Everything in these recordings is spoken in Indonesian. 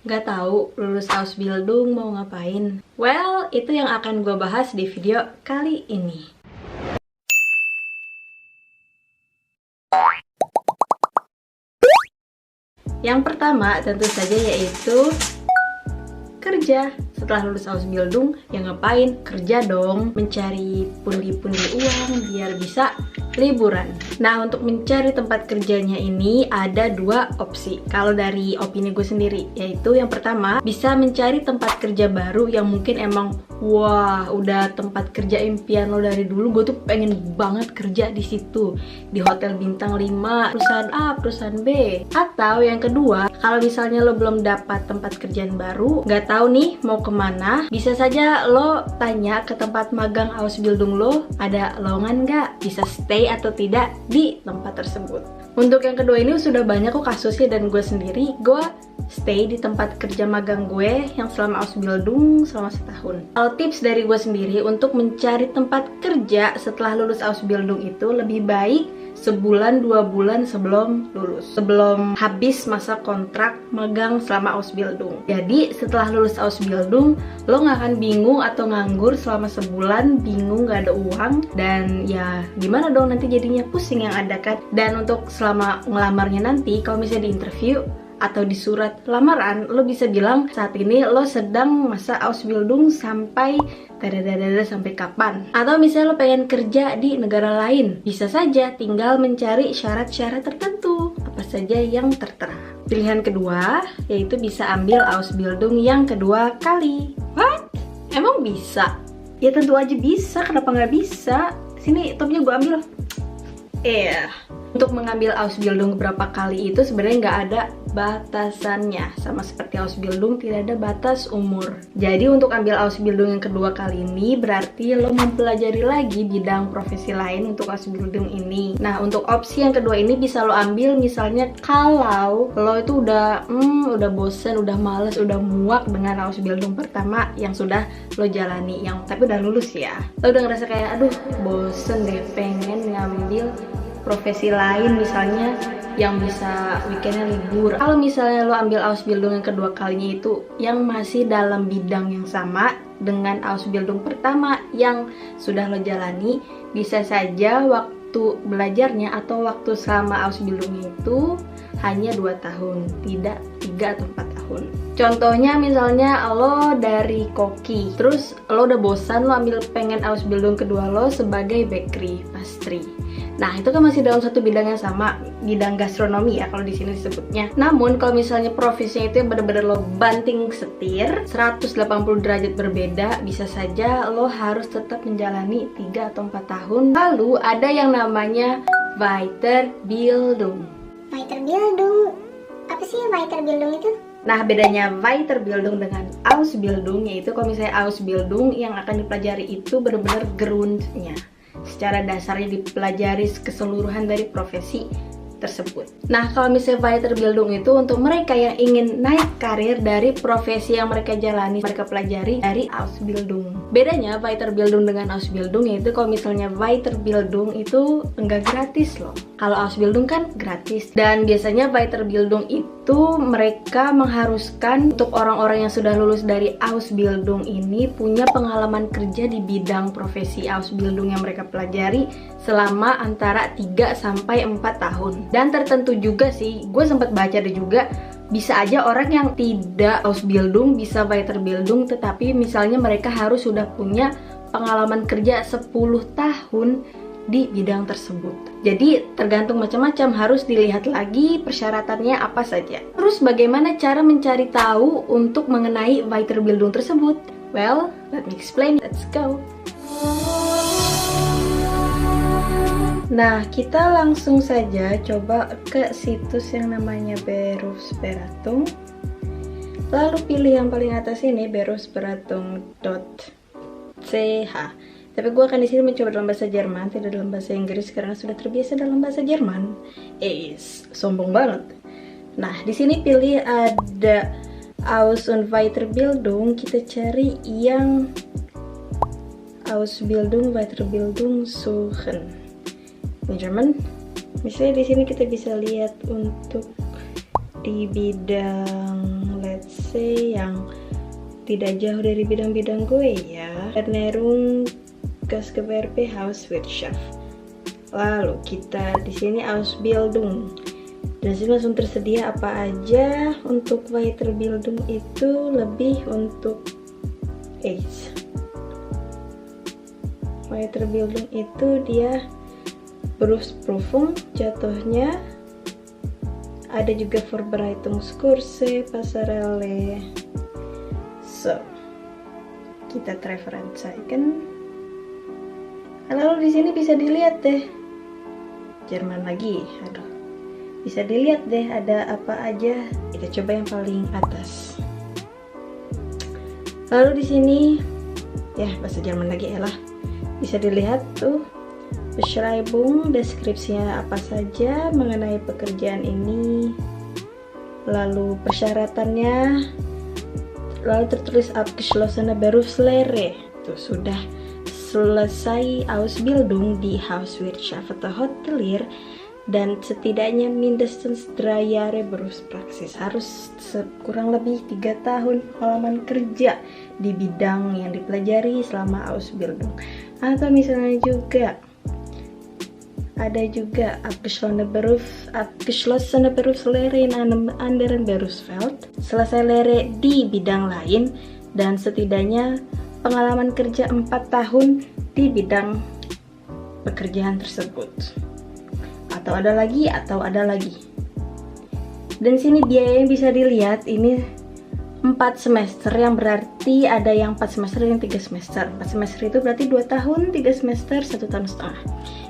Gak tahu lulus Ausbildung mau ngapain? Well, itu yang akan gue bahas di video kali ini. Yang pertama tentu saja yaitu kerja. Setelah lulus Ausbildung, ya ngapain? Kerja dong, mencari pundi-pundi uang biar bisa liburan. Nah, untuk mencari tempat kerjanya ini ada dua opsi. Kalau dari opini gue sendiri, yaitu yang pertama, bisa mencari tempat kerja baru yang mungkin emang wah, udah tempat kerja impian lo dari dulu. Gue tuh pengen banget kerja di situ, di hotel bintang 5, perusahaan A, perusahaan B. Atau yang kedua, kalau misalnya lo belum dapat tempat kerjaan baru, nggak tahu nih mau kemana, bisa saja lo tanya ke tempat magang Ausbildung lo, ada lowongan nggak, bisa stay atau tidak di tempat tersebut. Untuk yang kedua ini sudah banyak kok kasusnya, dan gue sendiri, gue stay di tempat kerja magang gue yang selama Ausbildung selama setahun. Kalau tips dari gue sendiri untuk mencari tempat kerja setelah lulus Ausbildung itu lebih baik sebulan 2 bulan sebelum lulus, sebelum habis masa kontrak magang selama Ausbildung. Jadi setelah lulus Ausbildung lo nggak akan bingung atau nganggur selama sebulan, bingung nggak ada uang, dan ya gimana dong nanti jadinya, pusing yang ada kan. Dan untuk selama ngelamarnya nanti, kalau misalnya di interview atau di surat lamaran, lo bisa bilang saat ini lo sedang masa Ausbildung sampai dadadadada sampai kapan. Atau misalnya lo pengen kerja di negara lain, bisa saja tinggal mencari syarat-syarat tertentu, apa saja yang tertera. Pilihan kedua yaitu bisa ambil Ausbildung yang kedua kali. What? Emang bisa? Ya tentu aja bisa, kenapa nggak bisa? Sini topnya gue ambil. Untuk mengambil Ausbildung beberapa kali itu sebenarnya nggak ada batasannya. Sama seperti Ausbildung, tidak ada batas umur. Jadi untuk ambil Ausbildung yang kedua kali ini berarti lo mempelajari lagi bidang profesi lain untuk Ausbildung ini. Nah, untuk opsi yang kedua ini bisa lo ambil misalnya kalau lo itu udah bosen, udah males, udah muak dengan Ausbildung pertama yang sudah lo jalani, yang tapi udah lulus ya. Lo udah ngerasa kayak aduh bosen deh, pengen ngambil profesi lain misalnya yang bisa weekendnya libur. Kalau misalnya lo ambil Ausbildung yang kedua kalinya itu yang masih dalam bidang yang sama dengan Ausbildung pertama yang sudah lo jalani, bisa saja waktu belajarnya atau waktu selama Ausbildung itu hanya 2 tahun, tidak 3 atau 4 tahun. Contohnya misalnya lo dari koki, terus lo udah bosan, lo ambil pengen Ausbildung kedua lo sebagai bakery, pastry. Nah, itu kan masih dalam satu bidang yang sama, bidang gastronomi ya kalau di sini disebutnya. Namun kalau misalnya profesinya itu yang benar-benar lo banting setir 180 derajat berbeda, bisa saja lo harus tetap menjalani 3 atau 4 tahun. Lalu ada yang namanya Weiterbildung. Weiterbildung? Apa sih Weiterbildung itu? Nah, bedanya Weiterbildung dengan Ausbildung yaitu kalau misalnya Ausbildung yang akan dipelajari itu benar-benar grundnya, secara dasarnya dipelajari keseluruhan dari profesi tersebut. Nah, kalau misalnya Weiterbildung itu untuk mereka yang ingin naik karir dari profesi yang mereka jalani, mereka pelajari dari Ausbildung. Bedanya Weiterbildung dengan Ausbildung yaitu kalau misalnya Weiterbildung itu enggak gratis loh. Kalau Ausbildung kan gratis, dan biasanya Weiterbildung itu mereka mengharuskan untuk orang-orang yang sudah lulus dari Ausbildung ini punya pengalaman kerja di bidang profesi Ausbildung yang mereka pelajari selama antara 3 sampai 4 tahun. Dan tertentu juga sih, gue sempat baca ada juga bisa aja orang yang tidak Ausbildung bisa Weiterbildung, tetapi misalnya mereka harus sudah punya pengalaman kerja 10 tahun di bidang tersebut. Jadi tergantung macam-macam, harus dilihat lagi persyaratannya apa saja. Terus bagaimana cara mencari tahu untuk mengenai Weiterbildung tersebut? Well, let me explain. Let's go. Nah, kita langsung saja coba ke situs yang namanya Berufsberatung. Lalu pilih yang paling atas ini, berufsberatung.ch. Tapi gue akan di sini mencoba dalam bahasa Jerman, tidak dalam bahasa Inggris karena sudah terbiasa dalam bahasa Jerman. Sombong banget. Nah, di sini pilih ada Aus- und Weiterbildung. Kita cari yang Ausbildung, Weiterbildung suchen. Ini Jerman. Misalnya di sini kita bisa lihat untuk di bidang let's yang tidak jauh dari bidang-bidang gue ya. Ernährung, Gastgewerbe, Hauswirtschaft. Lalu kita di sini Ausbildung. Dan sini langsung tersedia apa aja. Untuk Weiterbildung itu lebih untuk Weiterbildung itu dia Berufsprüfung jatuhnya. Ada juga Vorbereitungskurse, Passerelle. So, kita referensikan. Lalu di sini bisa dilihat deh. Jerman lagi, aduh. Bisa dilihat deh ada apa aja. Kita coba yang paling atas. Lalu di sini, ya bahasa Jerman lagi ya lah. Bisa dilihat tuh. Beschreibung, deskripsinya apa saja mengenai pekerjaan ini, lalu persyaratannya, lalu tertulis abgeschlossene Berufslehre, tuh sudah selesai Ausbildung di Hauswirtschaft atau Hotelier dan setidaknya mindestens 3 Jahre Berufspraxis, harus kurang lebih 3 tahun pengalaman kerja di bidang yang dipelajari selama Ausbildung. Atau misalnya juga ada juga abgeschlossene Berufslehre in einem anderen Berufsfeld, selesai lere di bidang lain dan setidaknya pengalaman kerja 4 tahun di bidang pekerjaan tersebut. Atau ada lagi. Dan sini biayanya bisa dilihat ini 4 semester, yang berarti ada yang 4 semester dan 3 semester. 4 semester itu berarti 2 tahun, 3 semester 1,5 tahun.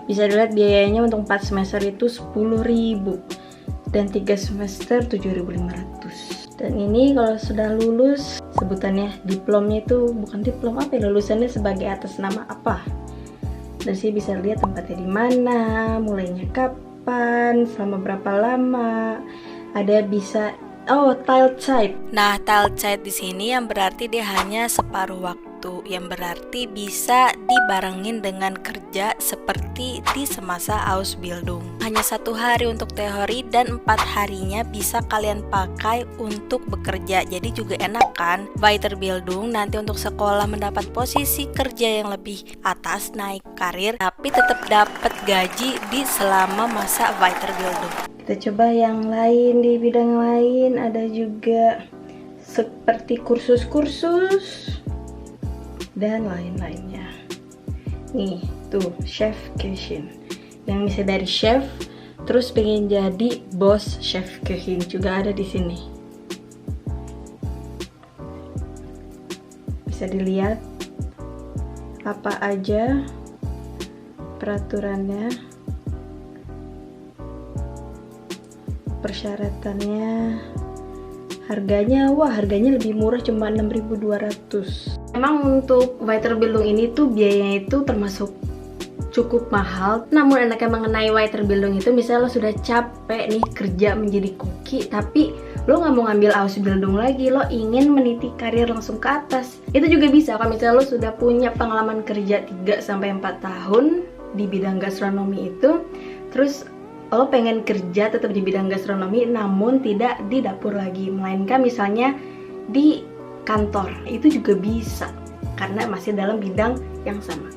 Bisa dilihat biayanya untuk 4 semester itu 10.000 dan 3 semester 7.500. Dan ini kalau sudah lulus, sebutannya diplomnya itu bukan diplom apa ya, lulusannya sebagai atas nama apa. Dan sih bisa lihat tempatnya di mana, mulainya kapan, selama berapa lama. Ada bisa Teilzeit. Nah, Teilzeit di sini yang berarti dia hanya separuh waktu, yang berarti bisa dibarengin dengan kerja seperti di semasa Ausbildung. Hanya 1 hari untuk teori dan 4 harinya bisa kalian pakai untuk bekerja. Jadi juga enak kan? Weiterbildung nanti untuk sekolah mendapat posisi kerja yang lebih atas, naik karir, tapi tetap dapat gaji di selama masa Weiterbildung. Kita coba yang lain di bidang lain, ada juga seperti kursus-kursus dan lain-lainnya. Nih, tuh chef Köchin. Yang bisa dari chef terus pengen jadi bos chef Köchin juga ada di sini. Bisa dilihat apa aja peraturannya, persyaratannya, harganya lebih murah, cuma 6.200. Emang untuk Weiterbildung ini tuh biayanya itu termasuk cukup mahal. Namun enaknya mengenai Weiterbildung itu, misalnya lo sudah capek nih kerja menjadi koki, tapi lo nggak mau ngambil Ausbildung lagi, lo ingin meniti karir langsung ke atas, itu juga bisa. Kalau misalnya lo sudah punya pengalaman kerja 3-4 tahun di bidang gastronomi itu, terus lo pengen kerja tetap di bidang gastronomi namun tidak di dapur lagi, melainkan misalnya di kantor, itu juga bisa karena masih dalam bidang yang sama.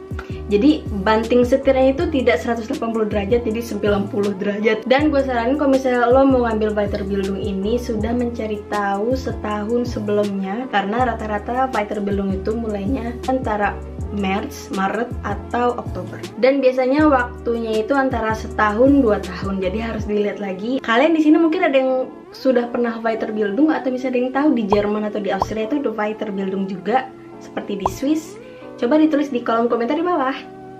Jadi banting setirnya itu tidak 180 derajat, jadi 90 derajat. Dan gue saranin kalau misalnya lo mau ngambil Weiterbildung ini sudah mencari tahu setahun sebelumnya, karena rata-rata Weiterbildung itu mulainya antara Maret atau Oktober. Dan biasanya waktunya itu antara setahun 2 tahun. Jadi harus dilihat lagi. Kalian di sini mungkin ada yang sudah pernah Weiterbildung atau bisa ada yang tahu di Jerman atau di Austria itu ada Weiterbildung juga seperti di Swiss. Coba ditulis di kolom komentar di bawah.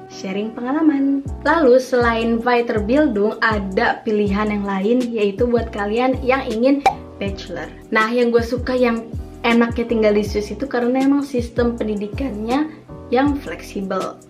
Sharing pengalaman. Lalu selain Weiterbildung ada pilihan yang lain, yaitu buat kalian yang ingin bachelor. Nah, yang gue suka yang enaknya tinggal di Swiss itu karena emang sistem pendidikannya yang fleksibel,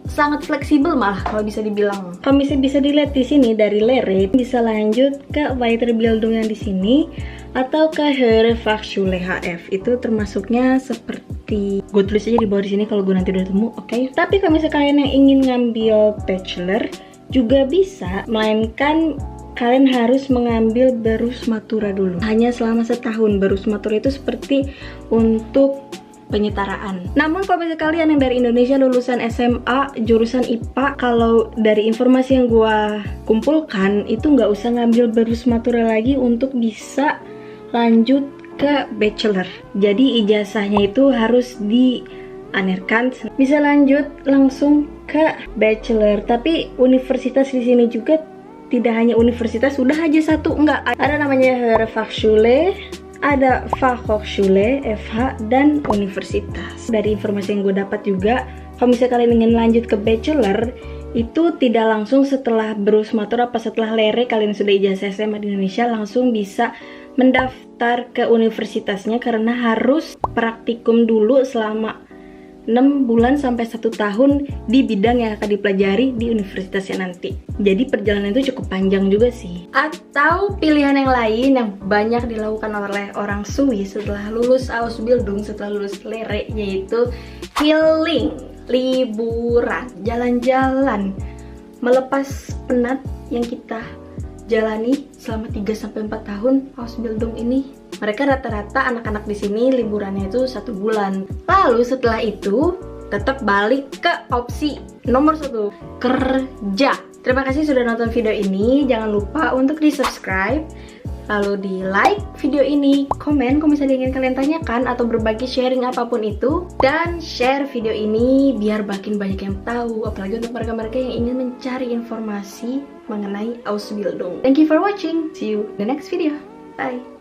sangat fleksibel malah kalau bisa dibilang. Kalau bisa dilihat di sini dari lere bisa lanjut ke Weiterbildung yang di sini atau ke Höhere Fachschule HF. Itu termasuknya seperti, gue tulis aja di bawah di sini kalau gue nanti udah temu, oke? Tapi kalau misalnya kalian yang ingin ngambil bachelor juga bisa, melainkan kalian harus mengambil Berufsmatura dulu. Hanya selama setahun. Berufsmatura itu seperti untuk penyetaraan. Namun kalau misalnya kalian yang dari Indonesia lulusan SMA jurusan IPA, kalau dari informasi yang gua kumpulkan itu nggak usah ngambil Berufsmatura lagi untuk bisa lanjut ke bachelor. Jadi ijazahnya itu harus dianerkan, bisa lanjut langsung ke bachelor. Tapi universitas di sini juga tidak hanya universitas, udah aja satu, enggak. Ada namanya Fachschule, ada Fachhochschule, FH, dan universitas. Dari informasi yang gue dapat juga, kalau misalnya kalian ingin lanjut ke bachelor, itu tidak langsung setelah Berufsmatura, apa setelah lere kalian sudah ijazah SMA di Indonesia langsung bisa mendaftar ke universitasnya, karena harus praktikum dulu selama 6 bulan sampai 1 tahun di bidang yang akan dipelajari di universitasnya nanti. Jadi perjalanan itu cukup panjang juga sih. Atau pilihan yang lain yang banyak dilakukan oleh orang Swiss setelah lulus Ausbildung, setelah lulus lere, yaitu healing, liburan, jalan-jalan, melepas penat yang kita jalani selama 3-4 tahun Ausbildung ini. Mereka rata-rata anak-anak di sini liburannya itu 1 bulan. Lalu setelah itu tetap balik ke opsi nomor 1, kerja. Terima kasih sudah nonton video ini. Jangan lupa untuk di subscribe, lalu di like video ini, komen kalau misalnya ingin kalian tanyakan atau berbagi sharing apapun itu, dan share video ini biar makin banyak yang tahu, apalagi untuk mereka-mereka yang ingin mencari informasi mengenai Ausbildung. Thank you for watching. See you in the next video. Bye.